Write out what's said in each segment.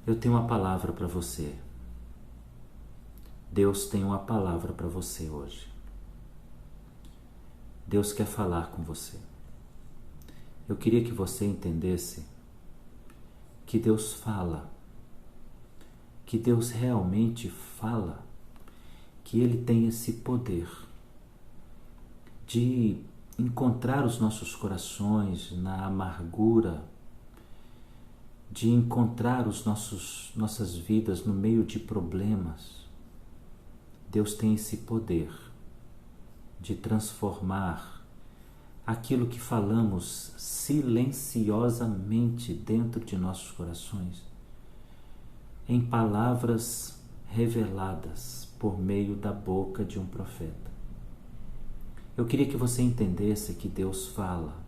Eu tenho uma palavra para você. Deus tem uma palavra para você hoje. Deus quer falar com você. Eu queria que você entendesse que Deus fala, que Deus realmente fala, que Ele tem esse poder de encontrar os nossos corações na amargura, de encontrar nossas vidas no meio de problemas. Deus tem esse poder de transformar aquilo que falamos silenciosamente dentro de nossos corações em palavras reveladas por meio da boca de um profeta. Eu queria que você entendesse que Deus fala.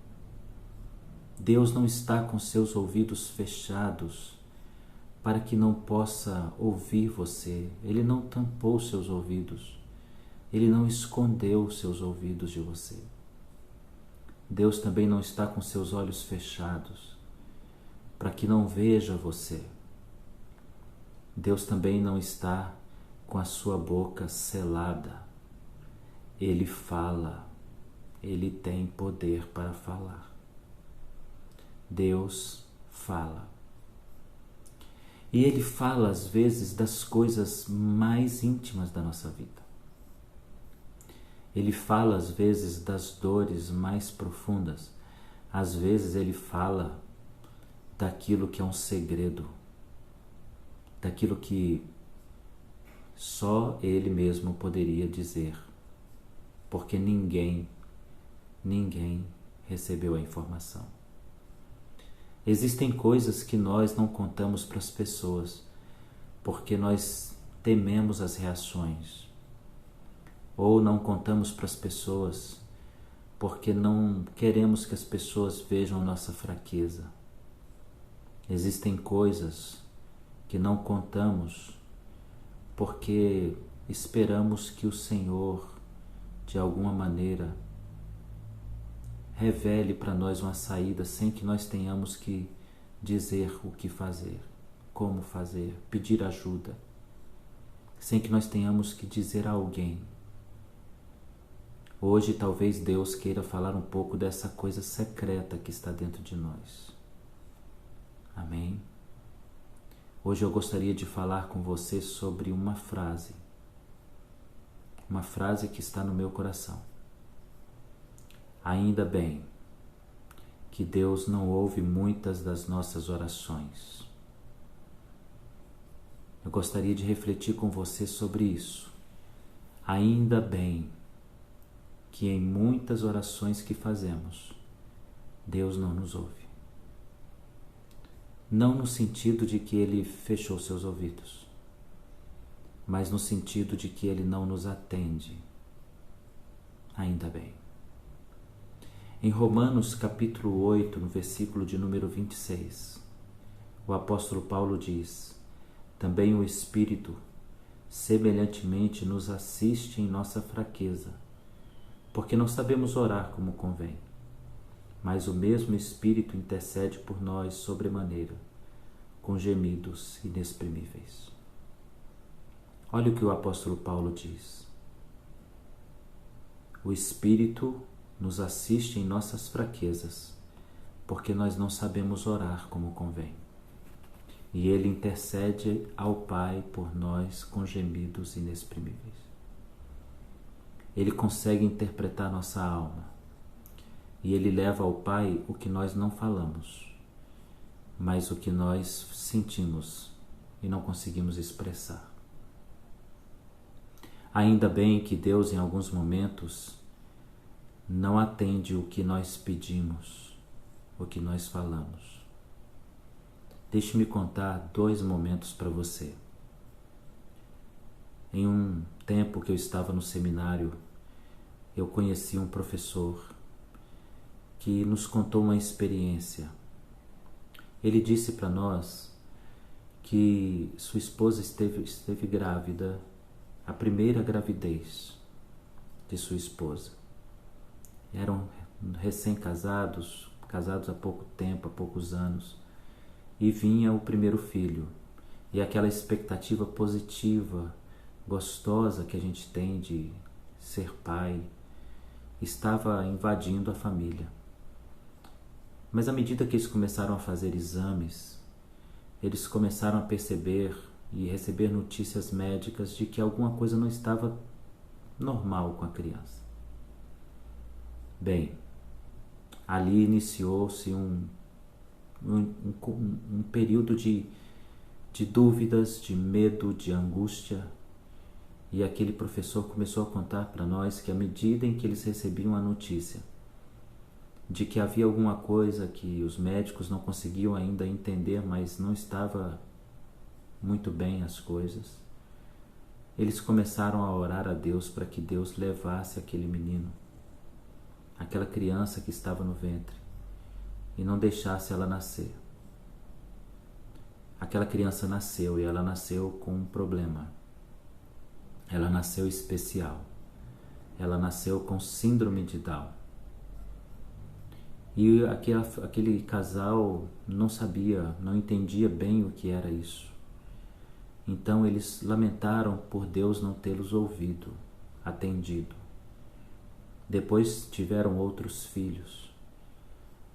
Deus não está com seus ouvidos fechados para que não possa ouvir você. Ele não tampou seus ouvidos. Ele não escondeu seus ouvidos de você. Deus também não está com seus olhos fechados para que não veja você. Deus também não está com a sua boca selada. Ele fala. Ele tem poder para falar. Deus fala. E Ele fala às vezes das coisas mais íntimas da nossa vida. Ele fala às vezes das dores mais profundas. Às vezes Ele fala daquilo que é um segredo, daquilo que só Ele mesmo poderia dizer, porque ninguém recebeu a informação. Existem coisas que nós não contamos para as pessoas, porque nós tememos as reações, ou não contamos para as pessoas, porque não queremos que as pessoas vejam nossa fraqueza. Existem coisas que não contamos, porque esperamos que o Senhor, de alguma maneira, revele para nós uma saída sem que nós tenhamos que dizer o que fazer, como fazer, pedir ajuda, sem que nós tenhamos que dizer a alguém. Hoje talvez Deus queira falar um pouco dessa coisa secreta que está dentro de nós. Amém? Hoje eu gostaria de falar com você sobre uma frase que está no meu coração. Ainda bem que Deus não ouve muitas das nossas orações. Eu gostaria de refletir com você sobre isso. Ainda bem que em muitas orações que fazemos, Deus não nos ouve. Não no sentido de que Ele fechou seus ouvidos, mas no sentido de que Ele não nos atende. Ainda bem. Em Romanos capítulo 8, no versículo de número 26, o apóstolo Paulo diz: também o Espírito semelhantemente nos assiste em nossa fraqueza, porque não sabemos orar como convém, mas o mesmo Espírito intercede por nós sobremaneira, com gemidos inexprimíveis. Olha o que o apóstolo Paulo diz. O Espírito nos assiste em nossas fraquezas, porque nós não sabemos orar como convém. E Ele intercede ao Pai por nós com gemidos inexprimíveis. Ele consegue interpretar nossa alma. E Ele leva ao Pai o que nós não falamos, mas o que nós sentimos e não conseguimos expressar. Ainda bem que Deus, em alguns momentos, não atende o que nós pedimos, o que nós falamos. Deixe-me contar 2 momentos para você. Em um tempo que eu estava no seminário, eu conheci um professor que nos contou uma experiência. Ele disse para nós que sua esposa esteve grávida, a primeira gravidez de sua esposa. Eram recém-casados, casados há pouco tempo, há poucos anos, e vinha o primeiro filho. E aquela expectativa positiva, gostosa que a gente tem de ser pai, estava invadindo a família. Mas à medida que eles começaram a fazer exames, eles começaram a perceber e receber notícias médicas de que alguma coisa não estava normal com a criança. Bem, ali iniciou-se um período de dúvidas, de medo, de angústia, e aquele professor começou a contar para nós que à medida em que eles recebiam a notícia de que havia alguma coisa que os médicos não conseguiam ainda entender, mas não estava muito bem as coisas, eles começaram a orar a Deus para que Deus levasse aquele menino, aquela criança que estava no ventre, e não deixasse ela nascer. Aquela criança nasceu, e ela nasceu com um problema. Ela nasceu especial. Ela nasceu com síndrome de Down. E aquele casal não sabia, não entendia bem o que era isso. Então eles lamentaram por Deus não tê-los ouvido, atendido. Depois tiveram outros filhos.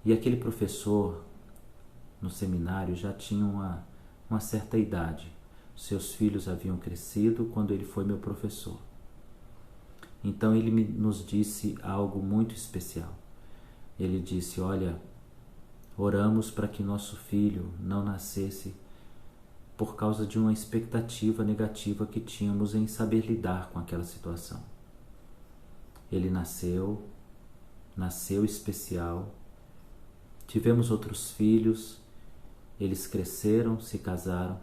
E aquele professor no seminário já tinha uma certa idade. Seus filhos haviam crescido quando ele foi meu professor. Então ele nos disse algo muito especial. Ele disse: olha, oramos para que nosso filho não nascesse por causa de uma expectativa negativa que tínhamos em saber lidar com aquela situação. Ele nasceu especial. Tivemos outros filhos, eles cresceram, se casaram,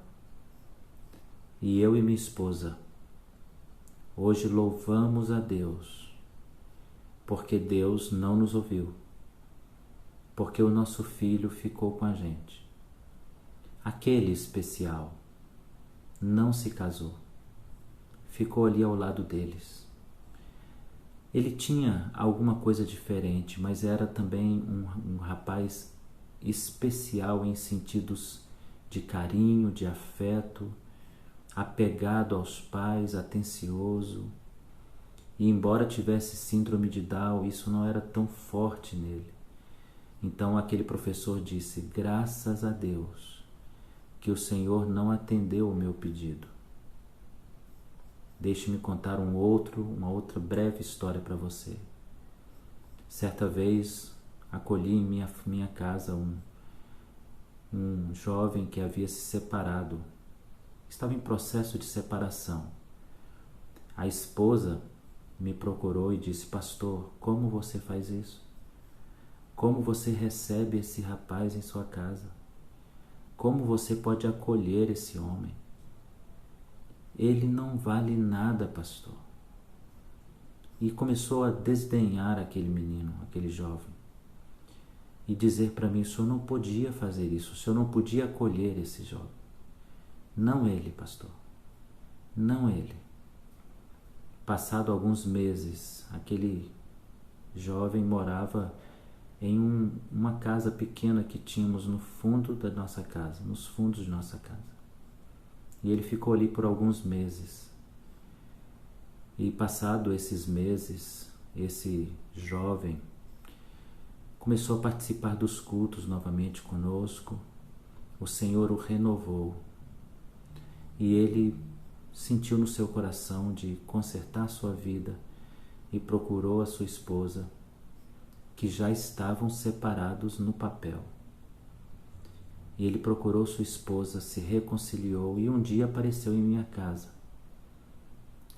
e eu e minha esposa hoje louvamos a Deus, porque Deus não nos ouviu, porque o nosso filho ficou com a gente. Aquele especial não se casou, ficou ali ao lado deles. Ele tinha alguma coisa diferente, mas era também um rapaz especial em sentidos de carinho, de afeto, apegado aos pais, atencioso. E embora tivesse síndrome de Down, isso não era tão forte nele. Então aquele professor disse: graças a Deus que o Senhor não atendeu o meu pedido. Deixe-me contar uma outra breve história para você. Certa vez acolhi em minha casa um jovem que havia se separado, estava em processo de separação. A esposa me procurou e disse: pastor, como você faz isso? Como você recebe esse rapaz em sua casa? Como você pode acolher esse homem? Ele não vale nada, pastor. E começou a desdenhar aquele menino, aquele jovem, e dizer para mim: o senhor não podia fazer isso, o senhor não podia acolher esse jovem. Não ele, pastor, não ele. Passado alguns meses, aquele jovem morava em uma casa pequena que tínhamos no fundo da nossa casa, nos fundos de nossa casa. E ele ficou ali por alguns meses. E passado esses meses, esse jovem começou a participar dos cultos novamente conosco. O Senhor o renovou. E ele sentiu no seu coração de consertar sua vida e procurou a sua esposa, que já estavam separados no papel. E ele procurou sua esposa, se reconciliou e um dia apareceu em minha casa,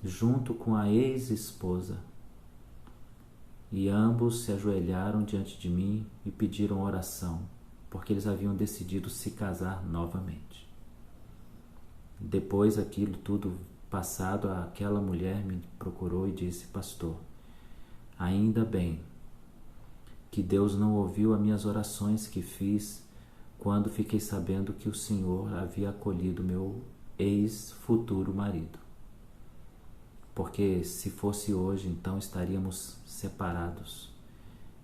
junto com a ex-esposa. E ambos se ajoelharam diante de mim e pediram oração, porque eles haviam decidido se casar novamente. Depois daquilo tudo passado, aquela mulher me procurou e disse: pastor, ainda bem que Deus não ouviu as minhas orações que fiz quando fiquei sabendo que o Senhor havia acolhido meu ex-futuro marido. Porque se fosse hoje, então estaríamos separados,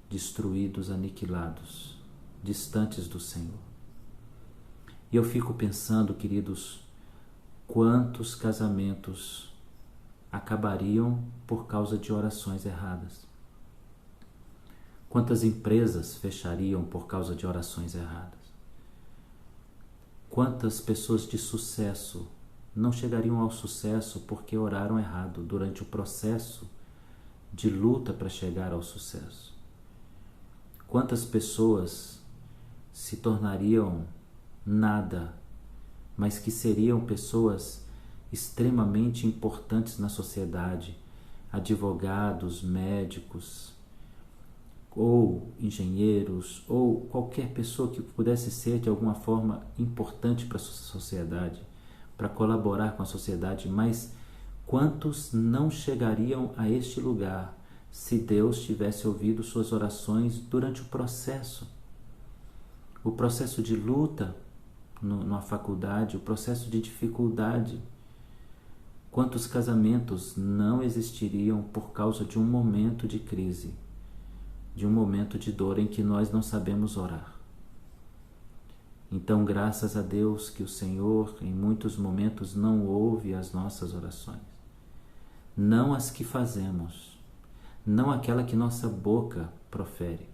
destruídos, aniquilados, distantes do Senhor. E eu fico pensando, queridos, quantos casamentos acabariam por causa de orações erradas? Quantas empresas fechariam por causa de orações erradas? Quantas pessoas de sucesso não chegariam ao sucesso porque oraram errado durante o processo de luta para chegar ao sucesso? Quantas pessoas se tornariam nada, mas que seriam pessoas extremamente importantes na sociedade, advogados, médicos, ou engenheiros, ou qualquer pessoa que pudesse ser de alguma forma importante para a sociedade, para colaborar com a sociedade, mas quantos não chegariam a este lugar se Deus tivesse ouvido suas orações durante o processo de luta na faculdade, o processo de dificuldade? Quantos casamentos não existiriam por causa de um momento de crise, de um momento de dor em que nós não sabemos orar? Então, graças a Deus que o Senhor, em muitos momentos, não ouve as nossas orações. Não as que fazemos, não aquela que nossa boca profere.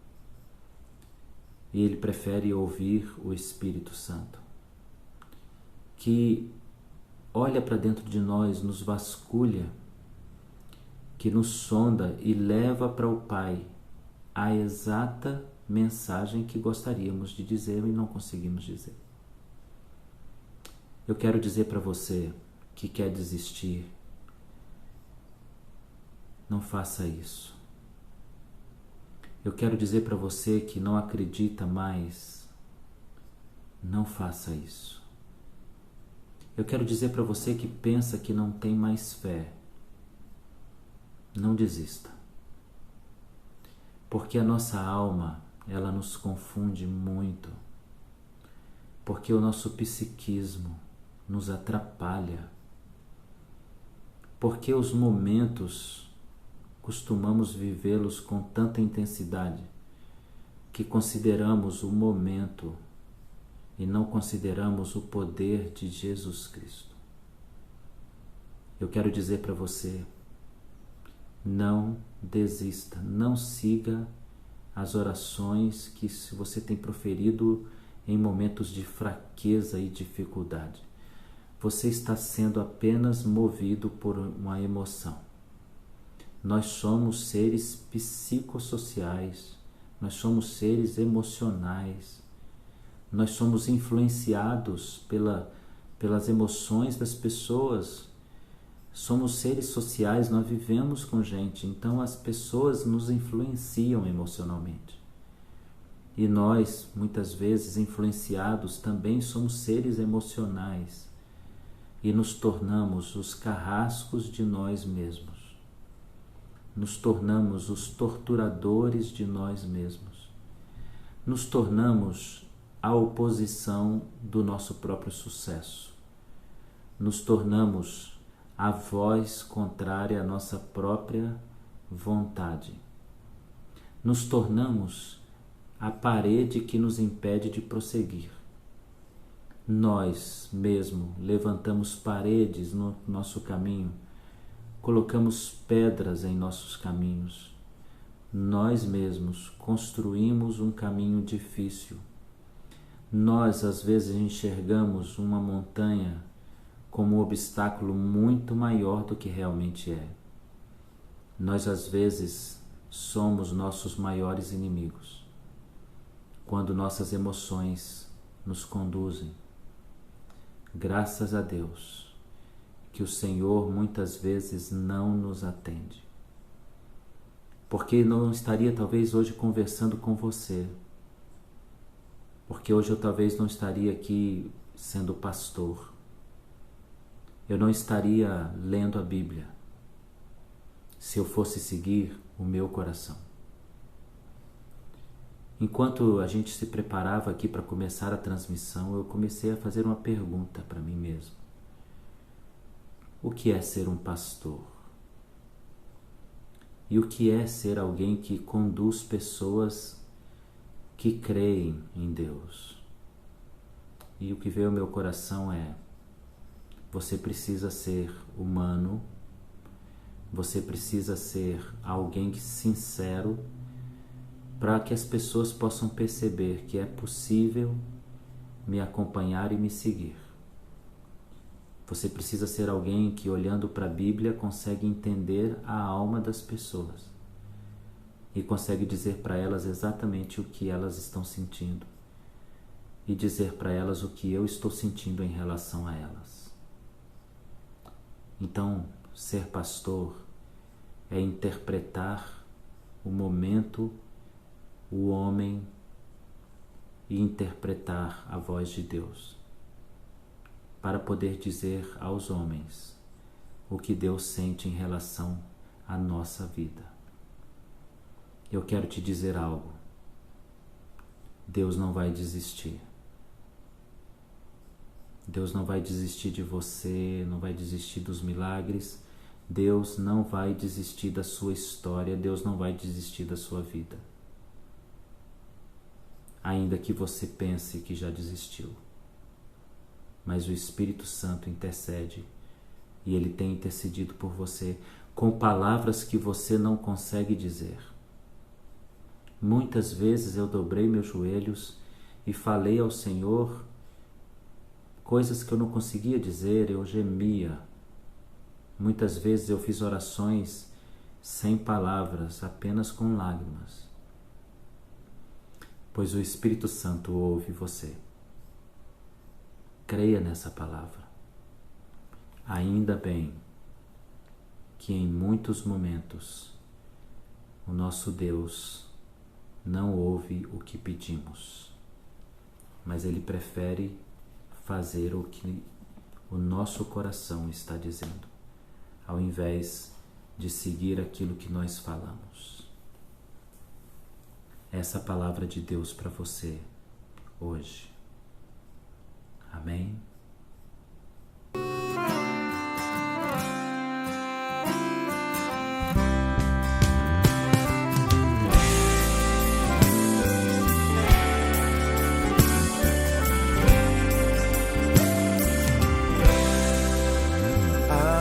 E Ele prefere ouvir o Espírito Santo, que olha para dentro de nós, nos vasculha, que nos sonda e leva para o Pai a exata mensagem que gostaríamos de dizer e não conseguimos dizer. Eu quero dizer para você que quer desistir, não faça isso. Eu quero dizer para você que não acredita mais, não faça isso. Eu quero dizer para você que pensa que não tem mais fé, não desista. Porque a nossa alma, ela nos confunde muito. Porque o nosso psiquismo nos atrapalha. Porque os momentos costumamos vivê-los com tanta intensidade que consideramos o momento e não consideramos o poder de Jesus Cristo. Eu quero dizer para você, não desista, não siga as orações que você tem proferido em momentos de fraqueza e dificuldade. Você está sendo apenas movido por uma emoção. Nós somos seres psicossociais, nós somos seres emocionais, nós somos influenciados pelas emoções das pessoas. Somos seres sociais, nós vivemos com gente, então as pessoas nos influenciam emocionalmente. E nós, muitas vezes influenciados, também somos seres emocionais e nos tornamos os carrascos de nós mesmos. Nos tornamos os torturadores de nós mesmos. Nos tornamos a oposição do nosso próprio sucesso. Nos tornamos a voz contrária à nossa própria vontade. Nos tornamos a parede que nos impede de prosseguir. Nós mesmo levantamos paredes no nosso caminho, colocamos pedras em nossos caminhos. Nós mesmos construímos um caminho difícil. Nós, às vezes, enxergamos uma montanha como um obstáculo muito maior do que realmente é. Nós, às vezes, somos nossos maiores inimigos, quando nossas emoções nos conduzem. Graças a Deus que o Senhor muitas vezes não nos atende, porque não estaria talvez hoje conversando com você, porque hoje eu talvez não estaria aqui sendo pastor, eu não estaria lendo a Bíblia, se eu fosse seguir o meu coração. Enquanto a gente se preparava aqui para começar a transmissão, eu comecei a fazer uma pergunta para mim mesmo. O que é ser um pastor? E o que é ser alguém que conduz pessoas que creem em Deus? E o que veio ao meu coração é: você precisa ser humano, você precisa ser alguém sincero para que as pessoas possam perceber que é possível me acompanhar e me seguir. Você precisa ser alguém que, olhando para a Bíblia, consegue entender a alma das pessoas e consegue dizer para elas exatamente o que elas estão sentindo e dizer para elas o que eu estou sentindo em relação a elas. Então, ser pastor é interpretar o momento, o homem, e interpretar a voz de Deus, para poder dizer aos homens o que Deus sente em relação à nossa vida. Eu quero te dizer algo. Deus não vai desistir. Deus não vai desistir de você, não vai desistir dos milagres. Deus não vai desistir da sua história, Deus não vai desistir da sua vida. Ainda que você pense que já desistiu. Mas o Espírito Santo intercede e Ele tem intercedido por você com palavras que você não consegue dizer. Muitas vezes eu dobrei meus joelhos e falei ao Senhor coisas que eu não conseguia dizer, eu gemia. Muitas vezes eu fiz orações sem palavras, apenas com lágrimas. Pois o Espírito Santo ouve você. Creia nessa palavra. Ainda bem que em muitos momentos o nosso Deus não ouve o que pedimos, mas Ele prefere fazer o que o nosso coração está dizendo, ao invés de seguir aquilo que nós falamos. Essa palavra de Deus para você hoje. Amém?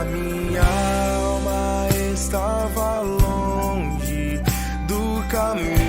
A minha alma estava longe do caminho